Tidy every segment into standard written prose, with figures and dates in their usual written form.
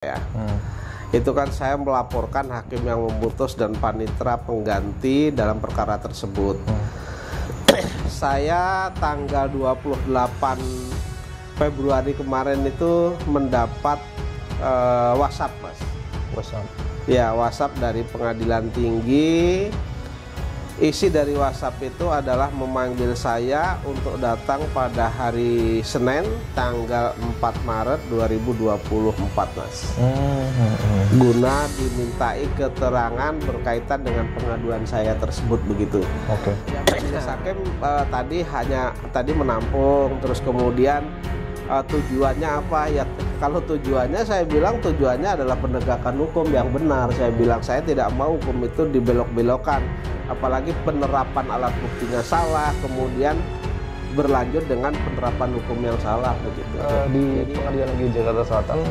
ya. Itu kan saya melaporkan hakim yang memutus dan panitera pengganti dalam perkara tersebut. Saya tanggal 28 Februari kemarin itu mendapat WhatsApp, Mas. WhatsApp. Ya, WhatsApp dari Pengadilan Tinggi. Isi dari WhatsApp itu adalah memanggil saya untuk datang pada hari Senin tanggal 4 Maret 2024, Mas. Guna dimintai keterangan berkaitan dengan pengaduan saya tersebut begitu. Oke. Majelis hakim tadi menampung, terus kemudian tujuannya apa ya? Kalau tujuannya, saya bilang tujuannya adalah penegakan hukum yang benar. Saya bilang saya tidak mau hukum itu dibelok-belokkan, apalagi penerapan alat buktinya salah, kemudian berlanjut dengan penerapan hukum yang salah begitu. Di Pengadilan Negeri Jakarta Selatan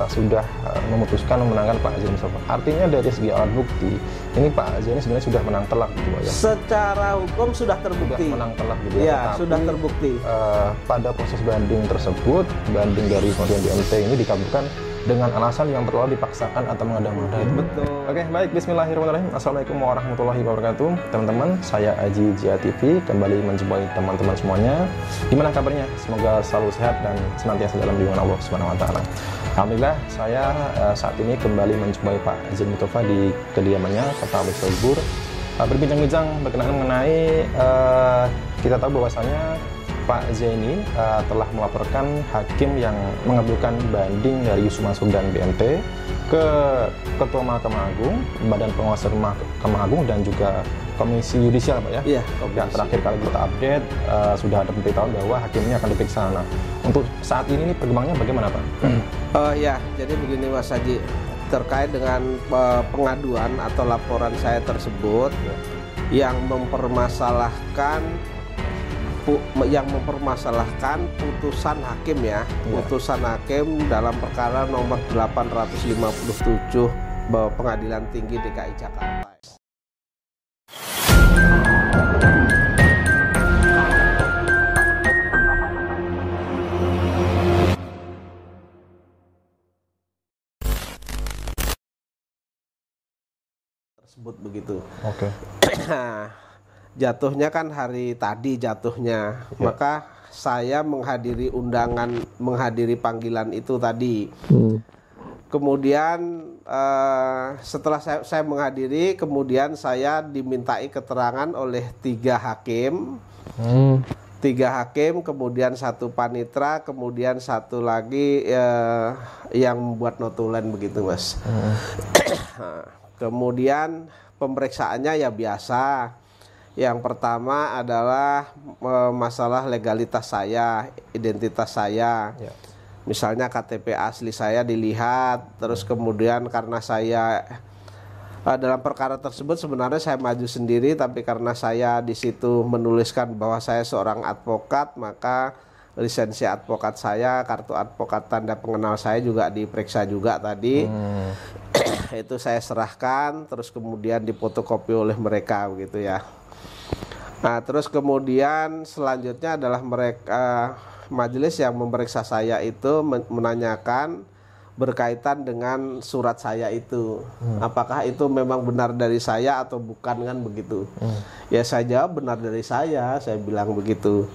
sudah memutuskan memenangkan Pak Zaini Mustafa. Artinya dari segi alat bukti, ini Pak Zaini sebenarnya sudah menang telak gitu ya? Secara hukum sudah terbukti. Sudah menang telak gitu ya? Tetapi, sudah terbukti. Pada proses banding tersebut, banding dari Pengadilan BNT ini dikabulkan dengan alasan yang terlalu dipaksakan atau mengada-ngada. Betul. Oke, baik. Bismillahirrahmanirrahim. Assalamualaikum warahmatullahi wabarakatuh. Teman-teman, saya Aji Jia TV kembali menjumpai teman-teman semuanya. Gimana kabarnya? Semoga selalu sehat dan senantiasa dalam lindungan Allah Subhanahu wa taala. Alhamdulillah, saya saat ini kembali menjumpai Pak Zaini Mustafa di kediamannya Kota Bogor. Berbincang-bincang berkenaan mengenai kita tahu bahwasanya Pak Zaini telah melaporkan hakim yang mengabulkan banding dari Yusuf Mansur dan BNT ke Ketua Mahkamah Agung, Badan Pengawas Mahkamah Agung, dan juga Komisi Yudisial, Pak ya? Iya. Ya, terakhir kali kita update sudah ada pemberitahuan bahwa hakim ini akan diperiksa. Nah, untuk saat ini perkembangannya bagaimana, Pak? Ya, jadi begini Mas Haji, terkait dengan pengaduan atau laporan saya tersebut yang mempermasalahkan putusan hakim ya, putusan hakim dalam perkara nomor 857 Pengadilan Tinggi DKI Jakarta. Tersebut begitu. Oke. Jatuhnya kan hari tadi jatuhnya, maka saya menghadiri panggilan itu tadi. Kemudian setelah saya menghadiri, kemudian saya dimintai keterangan oleh 3 hakim. 3 hakim, kemudian 1 panitra, kemudian 1 lagi yang membuat notulen begitu, Mas. Kemudian pemeriksaannya ya biasa. Yang pertama adalah masalah legalitas saya, identitas saya. Misalnya KTP asli saya dilihat, terus kemudian karena saya dalam perkara tersebut sebenarnya saya maju sendiri, tapi karena saya di situ menuliskan bahwa saya seorang advokat, maka lisensi advokat saya, kartu advokat, tanda pengenal saya juga diperiksa juga tadi. Itu saya serahkan, terus kemudian difotokopi oleh mereka begitu ya. Nah, terus kemudian selanjutnya adalah mereka majelis yang memeriksa saya itu menanyakan berkaitan dengan surat saya itu, apakah itu memang benar dari saya atau bukan, kan begitu. Ya saya jawab benar dari saya bilang begitu.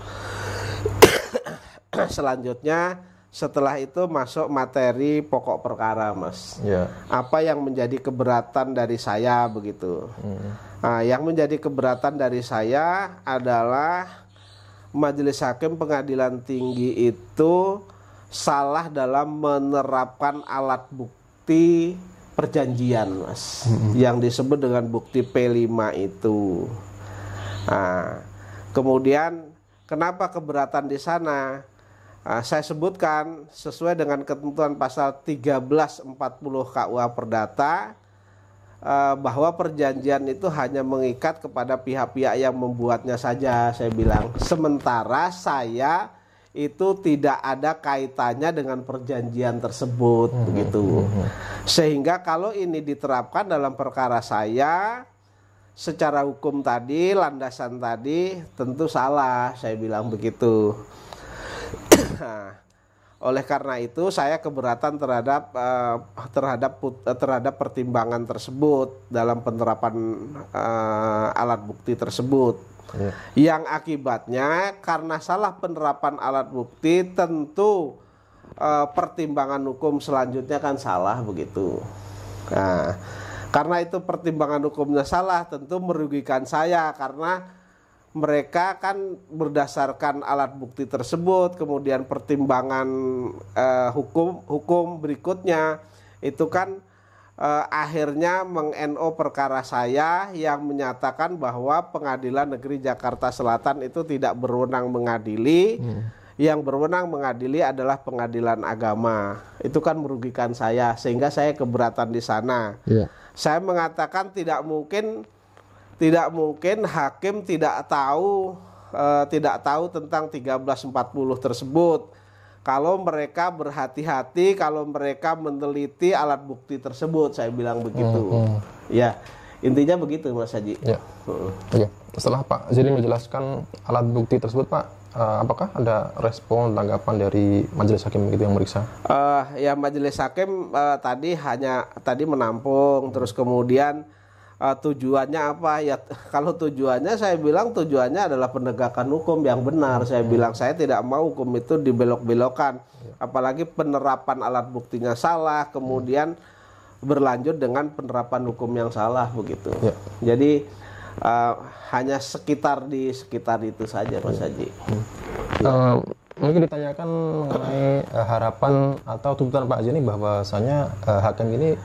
Selanjutnya setelah itu masuk materi pokok perkara, Mas. Apa yang menjadi keberatan dari saya begitu. Nah, yang menjadi keberatan dari saya adalah Majelis Hakim Pengadilan Tinggi itu salah dalam menerapkan alat bukti perjanjian, Mas. Yang disebut dengan bukti P5 itu. Nah, kemudian kenapa keberatan di sana? Saya sebutkan sesuai dengan ketentuan pasal 1340 KUH Perdata bahwa perjanjian itu hanya mengikat kepada pihak-pihak yang membuatnya saja, saya bilang. Sementara saya itu tidak ada kaitannya dengan perjanjian tersebut begitu. Sehingga kalau ini diterapkan dalam perkara saya, secara hukum tadi, landasan tadi tentu salah, saya bilang begitu. Oleh karena itu saya keberatan terhadap pertimbangan tersebut dalam penerapan alat bukti tersebut. Yang akibatnya karena salah penerapan alat bukti tentu pertimbangan hukum selanjutnya kan salah begitu. Nah, karena itu pertimbangan hukumnya salah tentu merugikan saya karena mereka kan berdasarkan alat bukti tersebut, kemudian pertimbangan hukum berikutnya itu kan akhirnya meng-NO perkara saya yang menyatakan bahwa Pengadilan Negeri Jakarta Selatan itu tidak berwenang mengadili, yang berwenang mengadili adalah Pengadilan Agama. Itu kan merugikan saya sehingga saya keberatan di sana. Saya mengatakan tidak mungkin hakim tidak tahu tentang 1340 tersebut. Kalau mereka berhati-hati, kalau mereka meneliti alat bukti tersebut, saya bilang begitu. Ya, intinya begitu Mas Haji. Ya. Oke. Setelah Pak Zaini menjelaskan alat bukti tersebut, Pak, apakah ada respon tanggapan dari majelis hakim begitu yang meriksa? Ya majelis hakim tadi menampung, terus kemudian tujuannya apa ya? Kalau tujuannya saya bilang tujuannya adalah penegakan hukum yang benar. Saya bilang saya tidak mau hukum itu dibelok-belokkan, apalagi penerapan alat buktinya salah, kemudian berlanjut dengan penerapan hukum yang salah begitu. Jadi hanya sekitar itu saja Mas Haji. Mungkin ditanyakan mengenai harapan atau tuntutan Pak Zaini bahwasanya hakim ini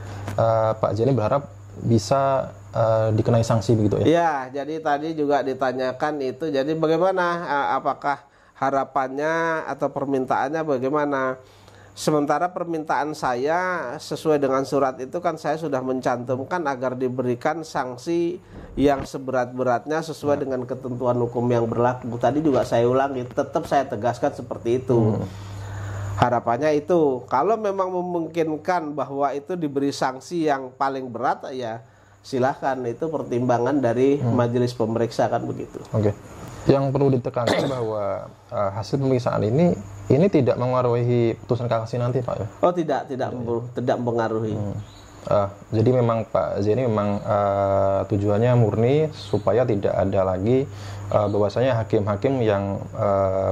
Pak Zaini berharap bisa dikenai sanksi begitu ya? Ya, jadi tadi juga ditanyakan itu. Jadi bagaimana? Apakah harapannya atau permintaannya bagaimana? Sementara permintaan saya sesuai dengan surat itu kan saya sudah mencantumkan agar diberikan sanksi yang seberat-beratnya sesuai dengan ketentuan hukum yang berlaku. Tadi juga saya ulangi, tetap saya tegaskan seperti itu. Harapannya itu, kalau memang memungkinkan bahwa itu diberi sanksi yang paling berat, ya silahkan, itu pertimbangan dari majelis pemeriksa kan begitu. Oke. Yang perlu ditekankan bahwa hasil pemeriksaan ini tidak mengaruhi putusan kasasi nanti, Pak ya? Oh tidak mempengaruhi. Jadi memang Pak Zaini memang tujuannya murni supaya tidak ada lagi bahwasanya hakim-hakim yang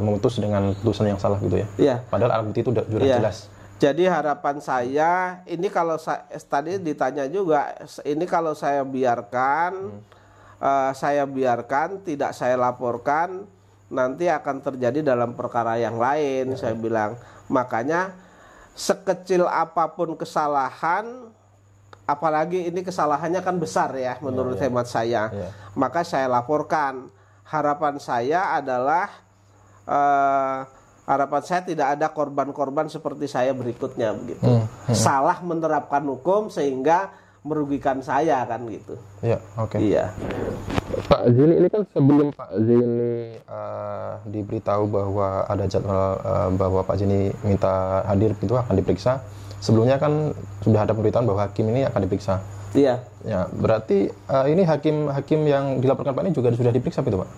memutus dengan putusan yang salah gitu ya? Iya. Padahal alat bukti itu sudah jelas. Jadi harapan saya, ini kalau tadi ditanya juga, ini kalau saya biarkan, tidak saya laporkan, nanti akan terjadi dalam perkara yang lain, saya bilang. Makanya sekecil apapun kesalahan, apalagi ini kesalahannya kan besar ya, menurut hemat saya, maka saya laporkan. Harapan saya adalah harapan saya tidak ada korban-korban seperti saya berikutnya begitu. Salah menerapkan hukum sehingga merugikan saya kan gitu. Iya, oke. Iya. Pak Zaini ini kan sebelum Pak Zaini diberitahu bahwa ada jadwal bahwa Pak Zaini minta hadir itu akan diperiksa. Sebelumnya kan sudah ada pemberitahuan bahwa hakim ini akan diperiksa. Iya. Ya, berarti ini hakim yang dilaporkan Pak ini juga sudah diperiksa itu, Pak?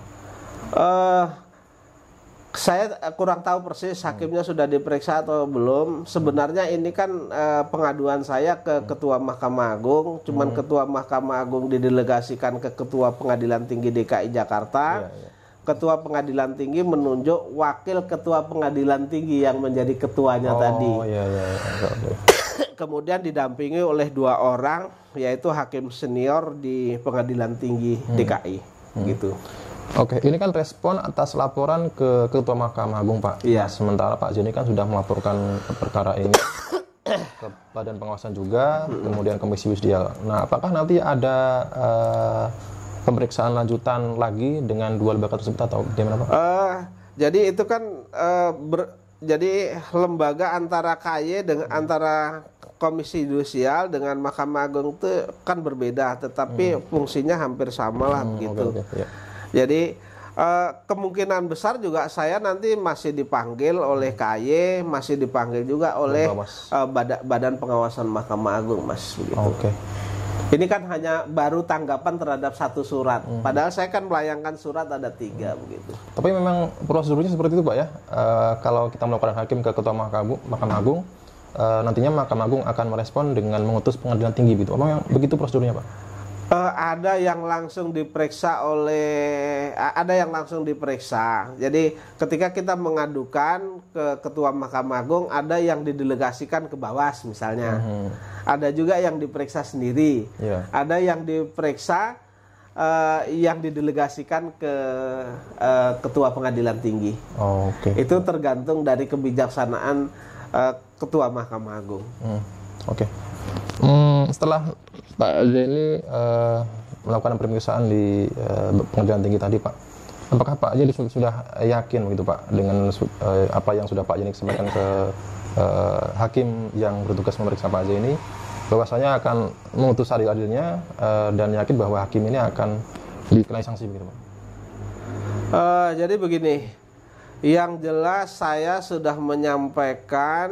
Saya kurang tahu persis hakimnya sudah diperiksa atau belum. Sebenarnya ini kan pengaduan saya ke Ketua Mahkamah Agung. Cuman Ketua Mahkamah Agung didelegasikan ke Ketua Pengadilan Tinggi DKI Jakarta. Ketua Pengadilan Tinggi menunjuk Wakil Ketua Pengadilan Tinggi yang menjadi ketuanya tadi. Kemudian didampingi oleh 2 orang, yaitu hakim senior di Pengadilan Tinggi DKI. Gitu. Oke, ini kan respon atas laporan ke Ketua Mahkamah Agung, Pak. Iya. Sementara Pak Zaini kan sudah melaporkan perkara ini ke Badan Pengawasan juga, kemudian Komisi Yudisial. Nah, apakah nanti ada pemeriksaan lanjutan lagi dengan 2 lembaga tersebut atau bagaimana, Pak? Jadi itu kan jadi lembaga antara KY dengan antara Komisi Yudisial dengan Mahkamah Agung itu kan berbeda, tetapi fungsinya hampir sama lah begitu. Jadi kemungkinan besar juga saya nanti masih dipanggil oleh KY, masih dipanggil juga oleh Badan Pengawasan Mahkamah Agung, Mas. Oke. Ini kan hanya baru tanggapan terhadap satu surat. Padahal saya kan melayangkan surat ada 3 begitu. Tapi memang prosedurnya seperti itu Pak ya. Kalau kita melakukan hakim ke Ketua Mahkamah Agung, nantinya Mahkamah Agung akan merespon dengan mengutus pengadilan tinggi gitu. Memang yang begitu prosedurnya Pak? Ada yang langsung diperiksa. Jadi ketika kita mengadukan ke Ketua Mahkamah Agung, ada yang didelegasikan ke Bawas misalnya. Ada juga yang diperiksa sendiri. Ada yang diperiksa yang didelegasikan ke Ketua Pengadilan Tinggi. Itu tergantung dari kebijaksanaan Ketua Mahkamah Agung. Setelah Pak Zaini melakukan pemeriksaan di Pengadilan Tinggi tadi Pak, apakah Pak Zaini sudah yakin begitu Pak dengan apa yang sudah Pak Zaini sampaikan ke hakim yang bertugas memeriksa Pak Zaini, bahwasanya akan memutus adil-adilnya dan yakin bahwa hakim ini akan dikenai sanksi begitu Pak? Jadi begini, yang jelas saya sudah menyampaikan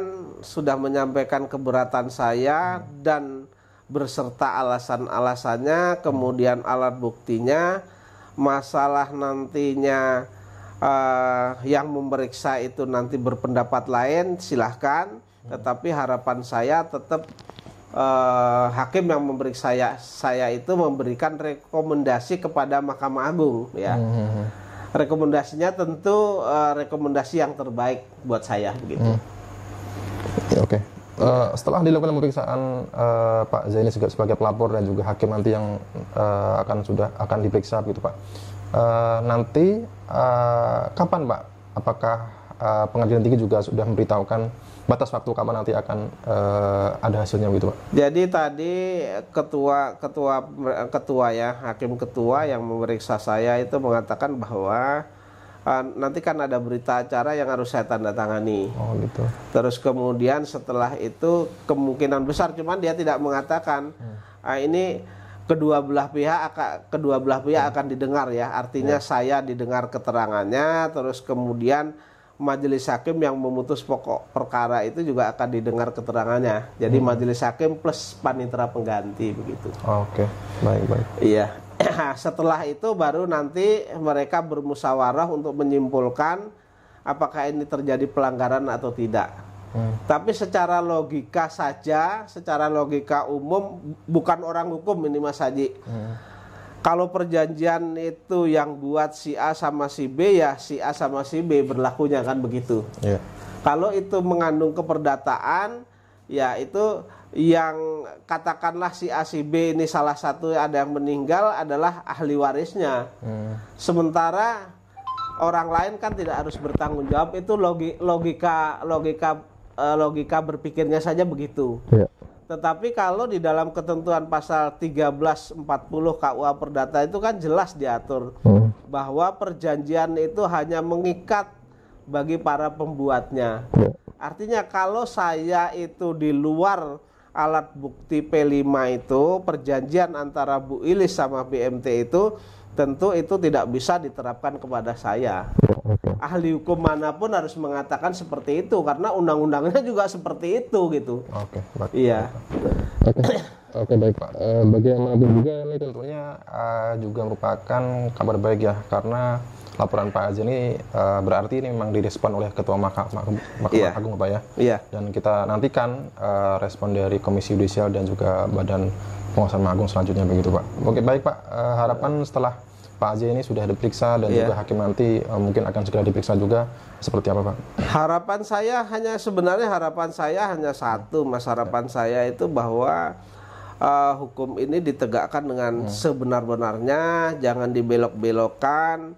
keberatan saya dan berserta alasan-alasannya, kemudian alat buktinya. Masalah nantinya yang memeriksa itu nanti berpendapat lain, silahkan. Tetapi harapan saya tetap hakim yang memeriksa saya itu memberikan rekomendasi kepada Mahkamah Agung, ya. Rekomendasinya tentu rekomendasi yang terbaik buat saya, begitu. Setelah dilakukan pemeriksaan Pak Zaini sebagai pelapor dan juga hakim nanti yang akan diperiksa begitu Pak, nanti kapan Pak? Apakah Pengadilan Tinggi juga sudah memberitahukan batas waktu kapan nanti akan ada hasilnya begitu Pak? Jadi tadi ketua ya, hakim ketua yang memeriksa saya itu mengatakan bahwa nanti kan ada berita acara yang harus saya tanda tangani. Gitu. Terus kemudian setelah itu kemungkinan besar, cuman dia tidak mengatakan ini kedua belah pihak akan didengar ya. Artinya saya didengar keterangannya, terus kemudian majelis hakim yang memutus pokok perkara itu juga akan didengar keterangannya. Jadi majelis hakim plus panitera pengganti begitu. Baik. Iya. Setelah itu baru nanti mereka bermusyawarah untuk menyimpulkan apakah ini terjadi pelanggaran atau tidak. Tapi secara logika saja, secara logika umum, bukan orang hukum ini Mas Haji. Kalau perjanjian itu yang buat si A sama si B, ya si A sama si B berlakunya kan begitu. Kalau itu mengandung keperdataan, ya itu yang katakanlah si A si B ini salah satu ada yang meninggal adalah ahli warisnya. Sementara orang lain kan tidak harus bertanggung jawab. Itu logika berpikirnya saja begitu. Tetapi kalau di dalam ketentuan pasal 1340 KUA Perdata itu kan jelas diatur bahwa perjanjian itu hanya mengikat bagi para pembuatnya. Artinya kalau saya itu di luar alat bukti P5 itu, perjanjian antara Bu Ilis sama BMT itu, tentu itu tidak bisa diterapkan kepada saya. Ahli hukum manapun harus mengatakan seperti itu, karena undang-undangnya juga seperti itu gitu. Baik. Iya. Baik Pak. Bagaimanapun juga ini tentunya juga merupakan kabar baik ya, karena laporan Pak Zaini berarti ini memang direspon oleh Ketua Mahkamah Agung Pak ya. Dan kita nantikan respon dari Komisi Yudisial dan juga Badan Pengawasan Mahkamah Agung selanjutnya begitu Pak. Baik Pak, harapan setelah Pak Zaini sudah diperiksa dan juga hakim nanti mungkin akan segera diperiksa juga, seperti apa Pak? Harapan saya hanya satu, Mas. Harapan saya itu bahwa hukum ini ditegakkan dengan sebenar-benarnya, jangan dibelok-belokkan.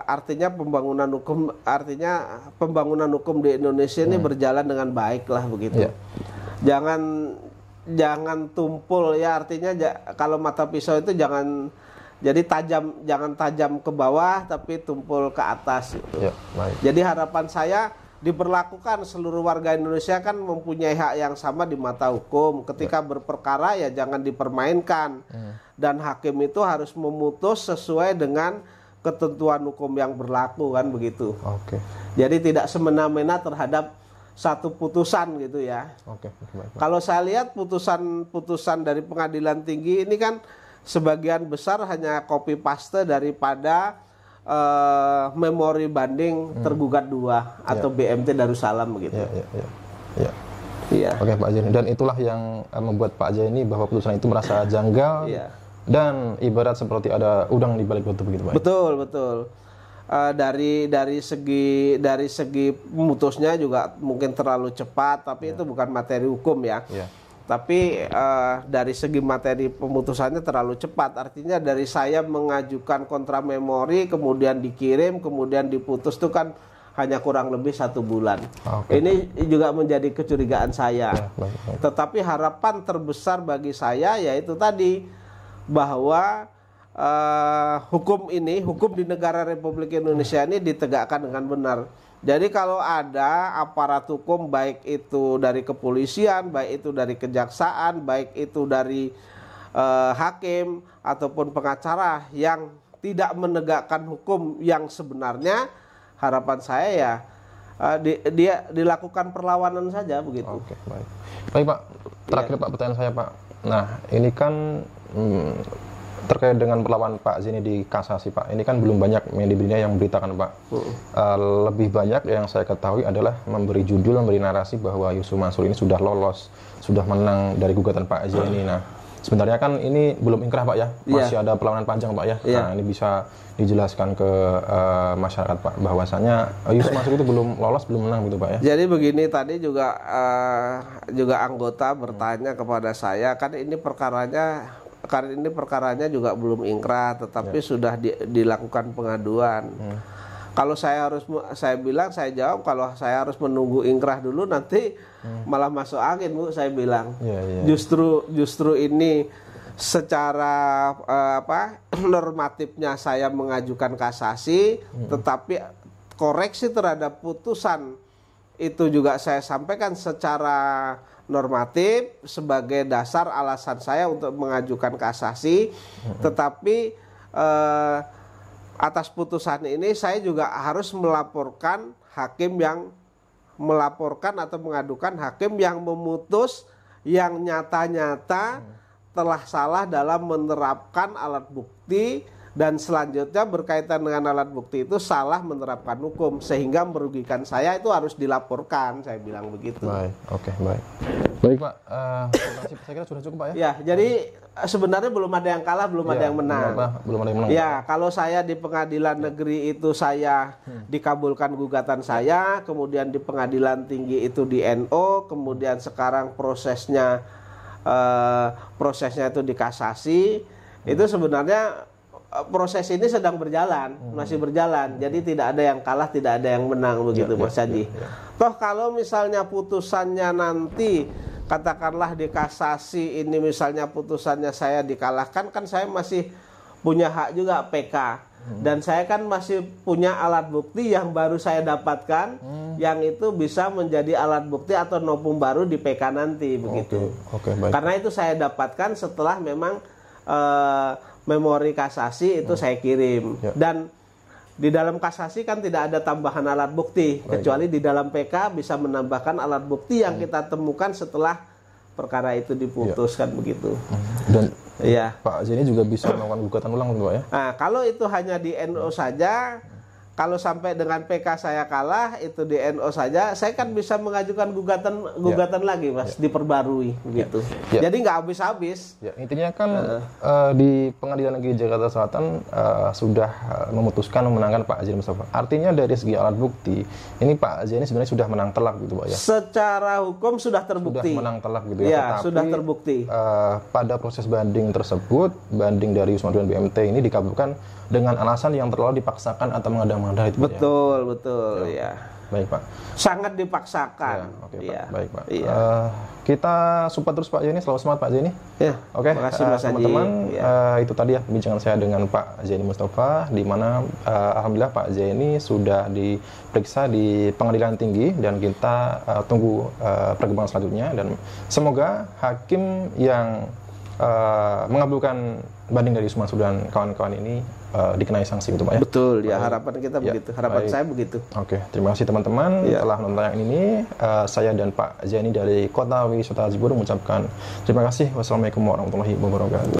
Artinya pembangunan hukum di Indonesia ini berjalan dengan baik lah begitu. Jangan tumpul ya, artinya kalau mata pisau itu jangan tajam ke bawah tapi tumpul ke atas gitu. Jadi harapan saya diberlakukan seluruh warga Indonesia kan mempunyai hak yang sama di mata hukum. Ketika berperkara ya jangan dipermainkan. Dan hakim itu harus memutus sesuai dengan ketentuan hukum yang berlaku kan begitu. Jadi tidak semena-mena terhadap satu putusan gitu ya. Oke, baik, Pak. Kalau saya lihat putusan dari pengadilan tinggi ini kan sebagian besar hanya copy paste daripada memori banding tergugat 2 atau BMT Darussalam begitu. Iya. Oke Pak Zaini, dan itulah yang membuat Pak Zaini bahwa putusan itu merasa janggal dan ibarat seperti ada udang di balik batu begitu Pak. Betul. Dari segi memutusnya juga mungkin terlalu cepat, tapi itu bukan materi hukum ya. Tapi dari segi materi pemutusannya terlalu cepat. Artinya dari saya mengajukan kontra memori, kemudian dikirim, kemudian diputus itu kan hanya kurang lebih 1 bulan. Ini juga menjadi kecurigaan saya. Tetapi harapan terbesar bagi saya yaitu tadi bahwa hukum di negara Republik Indonesia ini ditegakkan dengan benar. Jadi kalau ada aparat hukum, baik itu dari kepolisian, baik itu dari kejaksaan, baik itu dari hakim ataupun pengacara yang tidak menegakkan hukum yang sebenarnya, harapan saya ya dia dilakukan perlawanan saja begitu. Oke, baik Pak. Terakhir Pak, pertanyaan saya Pak. Nah ini kan terkait dengan perlawanan Pak Zaini di kasasi Pak, ini kan belum banyak media yang memberitakan Pak. Lebih banyak yang saya ketahui adalah memberi judul, memberi narasi bahwa Yusuf Mansur ini sudah lolos, sudah menang dari gugatan Pak Zaini. Nah sebenarnya kan ini belum ingkrah Pak ya, masih ada perlawanan panjang Pak ya. Nah ini bisa dijelaskan ke masyarakat Pak bahwasanya Yusuf Mansur itu belum lolos, belum menang gitu Pak ya. Jadi begini, tadi juga anggota bertanya kepada saya, kan ini perkaranya juga belum ingkrah, tetapi sudah dilakukan pengaduan. Kalau saya jawab kalau saya harus menunggu ingkrah dulu nanti malah masuk angin Bu, saya bilang. Justru ini secara normatifnya saya mengajukan kasasi, tetapi koreksi terhadap putusan itu juga saya sampaikan secara normatif sebagai dasar alasan saya untuk mengajukan kasasi. Tetapi atas putusan ini saya juga harus melaporkan atau mengadukan hakim yang memutus yang nyata-nyata telah salah dalam menerapkan alat bukti, dan selanjutnya berkaitan dengan alat bukti itu salah menerapkan hukum sehingga merugikan saya, itu harus dilaporkan, saya bilang begitu. Baik, oke, baik Pak, saya kira sudah cukup Pak ya. Ya, jadi sebenarnya belum ada yang kalah, belum ada yang menang. Belum ada yang menang. Ya, kalau saya di pengadilan negeri itu saya dikabulkan gugatan saya, kemudian di pengadilan tinggi itu di NO, kemudian sekarang prosesnya itu di kasasi. Itu sebenarnya proses ini sedang berjalan, masih berjalan. Jadi tidak ada yang kalah, tidak ada yang menang begitu Mas Haji. Toh kalau misalnya putusannya nanti katakanlah di kasasi ini misalnya putusannya saya dikalahkan, kan saya masih punya hak juga PK. Dan saya kan masih punya alat bukti yang baru saya dapatkan, yang itu bisa menjadi alat bukti atau novum baru di PK nanti begitu. Baik. Karena itu saya dapatkan setelah memang memori kasasi itu saya kirim. Dan di dalam kasasi kan tidak ada tambahan alat bukti, kecuali di dalam PK bisa menambahkan alat bukti yang kita temukan setelah perkara itu diputuskan begitu. Dan Pak Zaini juga bisa melakukan gugatan ulang Pak ya? Nah, kalau itu hanya di NO saja, kalau sampai dengan PK saya kalah, itu di NO saja, saya kan bisa mengajukan gugatan lagi Mas, diperbarui begitu. Jadi nggak habis-habis. Intinya kan di Pengadilan Negeri Jakarta Selatan sudah memutuskan memenangkan Pak Zaini Mustafa. Artinya dari segi alat bukti, ini Pak Zaini sebenarnya sudah menang telak gitu Pak ya? Secara hukum sudah terbukti. Sudah menang telak gitu ya? Tetapi, sudah terbukti. Pada proses banding tersebut, banding dari Yusuf Mansur dan BMT ini dikabulkan dengan alasan yang terlalu dipaksakan atau mengada-ngada itu. Betul ya. Baik Pak. Sangat dipaksakan. Pak. Baik Pak. Kita support terus Pak Zaini, selalu semangat Pak Zaini. Terima kasih Mas Haji. Teman-teman, itu tadi ya perbincangan saya dengan Pak Zaini Mustafa, di mana alhamdulillah Pak Zaini sudah diperiksa di Pengadilan Tinggi, dan kita tunggu perkembangan selanjutnya, dan semoga hakim yang mengabulkan banding dari Usman dan kawan-kawan ini dikenai sanksi gitu Pak ya? Betul, ya harapan kita begitu, harapan saya begitu. Oke, terima kasih teman-teman telah menonton yang ini. Saya dan Pak Zaini dari Kota Wisata Jiburu mengucapkan terima kasih. Wassalamualaikum warahmatullahi wabarakatuh.